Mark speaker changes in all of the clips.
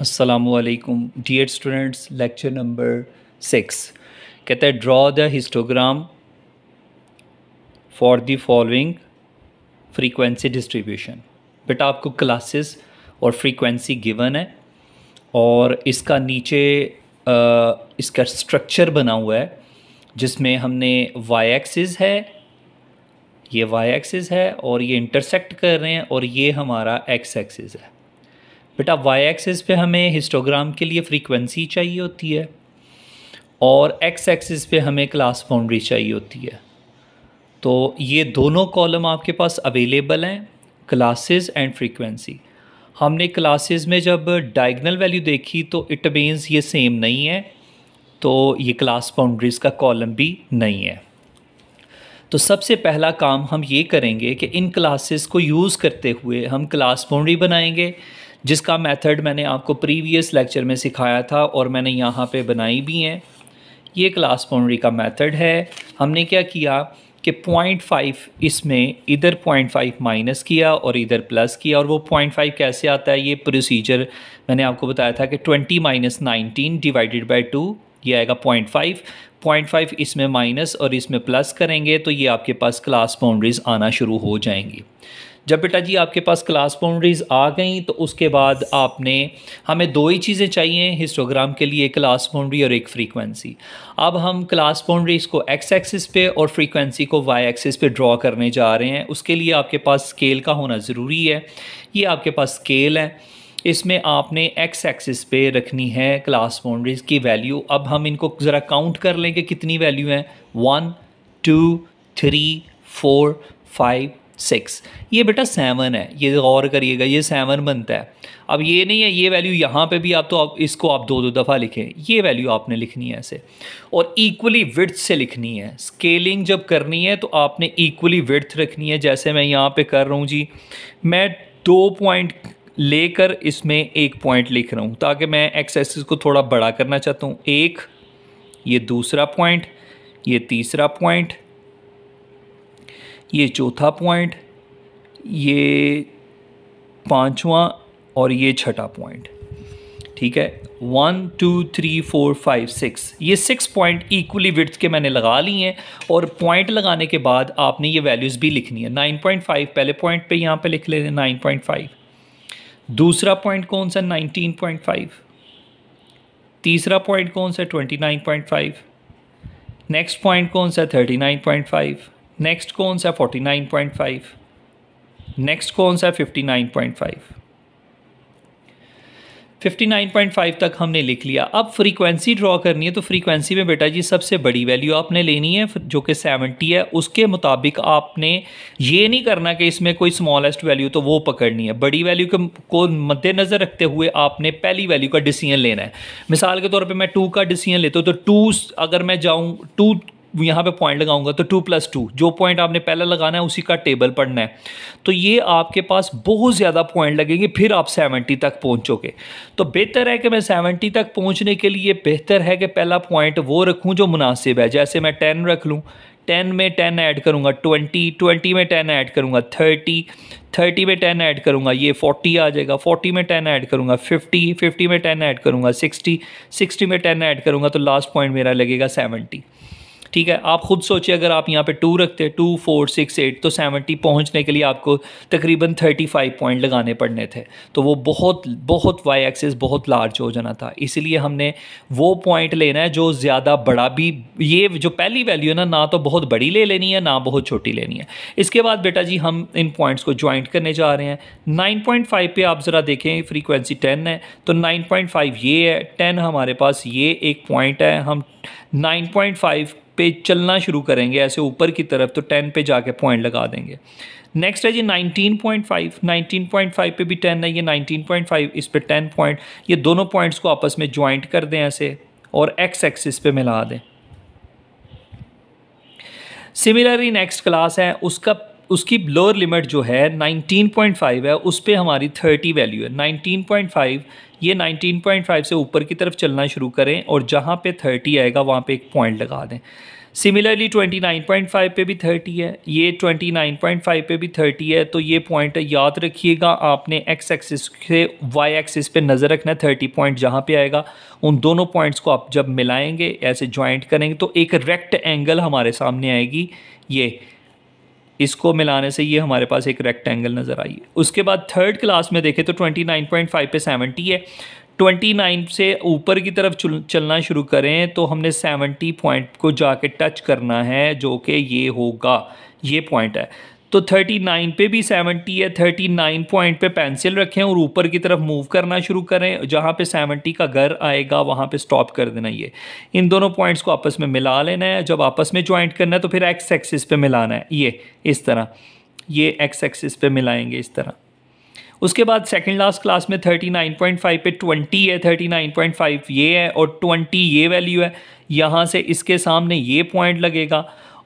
Speaker 1: अस्सलामुअलैकुम dear students. Lecture number 6 कहता है draw the histogram for the following frequency distribution. बेटा आपको क्लासेस और फ्रीक्वेंसी गिवन है और इसका नीचे इसका स्ट्रक्चर बना हुआ है जिसमें हमने वाई एक्सिस है, ये वाई एक्सिस है और ये इंटरसेक्ट कर रहे हैं और ये हमारा एक्स एक्सिस है। बेटा वाई एक्सिस पे हमें हिस्टोग्राम के लिए फ्रीक्वेंसी चाहिए होती है और एक्स एक्सिस पे हमें क्लास बाउंड्री चाहिए होती है। तो ये दोनों कॉलम आपके पास अवेलेबल हैं, क्लासेस एंड फ्रीक्वेंसी। हमने क्लासेस में जब डायगोनल वैल्यू देखी तो इट मीन्स ये सेम नहीं है, तो ये क्लास बाउंड्रीज़ का कॉलम भी नहीं है। तो सबसे पहला काम हम ये करेंगे कि इन क्लासेस को यूज़ करते हुए हम क्लास बाउंड्री बनाएंगे, जिसका मेथड मैंने आपको प्रीवियस लेक्चर में सिखाया था और मैंने यहाँ पे बनाई भी हैं। ये क्लास बाउंड्री का मेथड है। हमने क्या किया कि 0.5 इसमें इधर 0.5 माइनस किया और इधर प्लस किया, और वो 0.5 कैसे आता है, ये प्रोसीजर मैंने आपको बताया था कि 20 - 19 डिवाइडेड बाई 2 ये आएगा 0.5 इसमें माइनस और इसमें प्लस करेंगे तो ये आपके पास क्लास बाउंड्रीज़ आना शुरू हो जाएंगी। जब बेटा जी आपके पास क्लास बाउंड्रीज़ आ गई तो उसके बाद हमें दो ही चीज़ें चाहिए हिस्टोग्राम के लिए, क्लास बाउंड्री और एक फ्रीक्वेंसी। अब हम क्लास बाउंड्रीज़ को एक्स एक्सिस पे और फ्रीक्वेंसी को वाई एक्सिस पे ड्रॉ करने जा रहे हैं। उसके लिए आपके पास स्केल का होना ज़रूरी है। ये आपके पास स्केल है, इसमें आपने एक्स एक्सिस पे रखनी है क्लास बाउंड्रीज़ की वैल्यू। अब हम इनको ज़रा काउंट कर लें कि कितनी वैल्यू हैं। 1 2 3 4 5 6। ये बेटा 7 है, ये गौर करिएगा, ये 7 बनता है। अब ये नहीं है ये वैल्यू यहाँ पे भी आप इसको आप दो दफ़ा लिखें, ये वैल्यू आपने लिखनी है ऐसे और इक्वली विड्थ से लिखनी है। स्केलिंग जब करनी है तो आपने इक्वली विड्थ रखनी है। जैसे मैं यहाँ पे कर रहा हूँ जी, मैं 2 पॉइंट लेकर इसमें 1 पॉइंट लिख रहा हूँ ताकि मैं एक्स एक्सिस को थोड़ा बड़ा करना चाहता हूँ। 1, ये दूसरा पॉइंट, ये तीसरा पॉइंट, ये चौथा पॉइंट, ये पांचवा और ये छठा पॉइंट। ठीक है, 1 2 3 4 5 6, ये 6 पॉइंट इक्वली विड्थ के मैंने लगा लिए हैं। और पॉइंट लगाने के बाद आपने ये वैल्यूज़ भी लिखनी है। 9.5 पहले पॉइंट पे यहाँ पे लिख लेते हैं 9.5। दूसरा पॉइंट कौन सा, 19.5। तीसरा पॉइंट कौन सा, 29.5। नेक्स्ट पॉइंट कौन सा, 39.5। नेक्स्ट कौन सा, 49.5। नेक्स्ट कौन सा, 59.5। 59.5 तक हमने लिख लिया। अब फ्रीक्वेंसी ड्रॉ करनी है तो फ्रीक्वेंसी में बेटा जी सबसे बड़ी वैल्यू आपने लेनी है जो कि 70 है। उसके मुताबिक आपने ये नहीं करना कि इसमें कोई स्मॉलेस्ट वैल्यू तो वो पकड़नी है। बड़ी वैल्यू को मद्देनज़र रखते हुए आपने पहली वैल्यू का डिसीजन लेना है। मिसाल के तौर पे मैं 2 का डिसीजन लेता हूँ तो 2 अगर मैं जाऊँ 2 यहाँ पे पॉइंट लगाऊंगा तो 2 + 2, जो पॉइंट आपने पहले लगाना है उसी का टेबल पढ़ना है। तो ये आपके पास बहुत ज़्यादा पॉइंट लगेंगे, फिर आप 70 तक पहुँचोगे। तो बेहतर है कि मैं 70 तक पहुँचने के लिए बेहतर है कि पहला पॉइंट वो रखूँ जो मुनासिब है। जैसे मैं 10 रख लूँ, 10 में 10 ऐड करूँगा 20 में 10 ऐड करूँगा 30 में 10 ऐड करूँगा ये 40 आ जाएगा, 40 में 10 ऐड करूँगा 50 में 10 ऐड करूँगा 60 में 10 ऐड करूँगा तो लास्ट पॉइंट मेरा लगेगा 70। ठीक है, आप खुद सोचिए अगर आप यहाँ पे 2 रखते 2 4 6 8 तो 70 पहुँचने के लिए आपको तकरीबन 35 पॉइंट लगाने पड़ने थे। तो वो बहुत वाई एक्सिस बहुत लार्ज हो जाना था। इसलिए हमने वो पॉइंट लेना है जो ज़्यादा बड़ा भी, ये जो पहली वैल्यू है ना तो बहुत बड़ी ले लेनी है ना बहुत छोटी लेनी है। इसके बाद बेटा जी हम इन पॉइंट्स को ज्वाइंट करने जा रहे हैं। 9.5 पे आप ज़रा देखें, फ्रीक्वेंसी 10 है तो 9.5 ये है, 10 हमारे पास ये एक पॉइंट है। हम 9.5 पे चलना शुरू करेंगे ऐसे ऊपर की तरफ तो 10 पे जाके पॉइंट लगा देंगे। नेक्स्ट है जी 19.5 पे भी 10 है, ये 19.5 इस पे 10 पॉइंट। ये दोनों पॉइंट्स को आपस में ज्वाइंट कर दें ऐसे और एक्स एक्सिस पे मिला दें। सिमिलरली नेक्स्ट क्लास है उसकी लोअर लिमिट जो है 19.5 है, उस पर हमारी 30 वैल्यू है। 19.5 ये 19.5 से ऊपर की तरफ चलना शुरू करें और जहाँ पे 30 आएगा वहाँ पे एक पॉइंट लगा दें। सिमिलरली 29.5 पे भी 30 है, ये 29.5 पे भी 30 है। तो ये पॉइंट याद रखिएगा, आपने एक्स एक्सिस से वाई एक्सिस पे नज़र रखना है। 30 पॉइंट जहाँ पे आएगा उन दोनों पॉइंट्स को आप जब मिलाएंगे, ऐसे जॉइंट करेंगे, तो एक रेक्ट एंगल हमारे सामने आएगी। ये इसको मिलाने से ये हमारे पास एक रेक्टेंगल नज़र आई। उसके बाद थर्ड क्लास में देखें तो 29.5 पे 70 है। 29 से ऊपर की तरफ चलना शुरू करें तो हमने 70 पॉइंट को जाके टच करना है, जो कि ये होगा, ये पॉइंट है। तो 39 पे भी 70 है। 39 पॉइंट पे पेंसिल रखें और ऊपर की तरफ मूव करना शुरू करें। जहाँ पे 70 का घर आएगा वहाँ पे स्टॉप कर देना। ये इन दोनों पॉइंट्स को आपस में मिला लेना है। जब आपस में ज्वाइंट करना है तो फिर एक्स एक्सिस पे मिलाना है, ये इस तरह, ये एक्स एक्सिस पे मिलाएंगे इस तरह। उसके बाद सेकंड लास्ट क्लास में 39.5 पे 20 है, 39.5 ये है और 20 ये वैल्यू है। यहाँ से इसके सामने ये पॉइंट लगेगा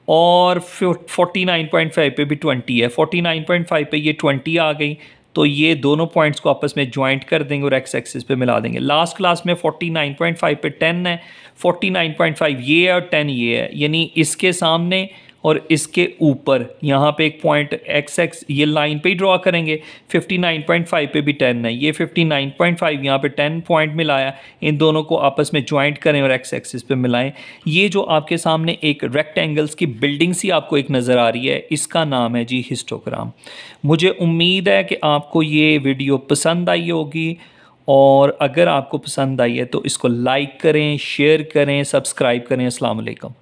Speaker 1: और 49.5 पे भी 20 है। 49.5 पे ये 20 आ गई, तो ये दोनों पॉइंट्स को आपस में ज्वाइंट कर देंगे और एक्स एक्सिस पे मिला देंगे। लास्ट क्लास में 49.5 पे 10 है, 49.5 ये है और 10 ये है, यानी इसके सामने और इसके ऊपर यहाँ पे एक पॉइंट एक्स एक्स ये लाइन पे ही ड्रॉ करेंगे। 59.5 पे भी 10 है, ये 59.5 यहाँ पे 10 पॉइंट मिलाया। इन दोनों को आपस में ज्वाइंट करें और एक्स एक्सिस पे मिलाएं। ये जो आपके सामने एक रेक्टेंगल्स की बिल्डिंग सी आपको एक नज़र आ रही है, इसका नाम है जी हिस्टोग्राम। मुझे उम्मीद है कि आपको ये वीडियो पसंद आई होगी, और अगर आपको पसंद आई है तो इसको लाइक करें, शेयर करें, सब्सक्राइब करें। अस्सलाम वालेकुम।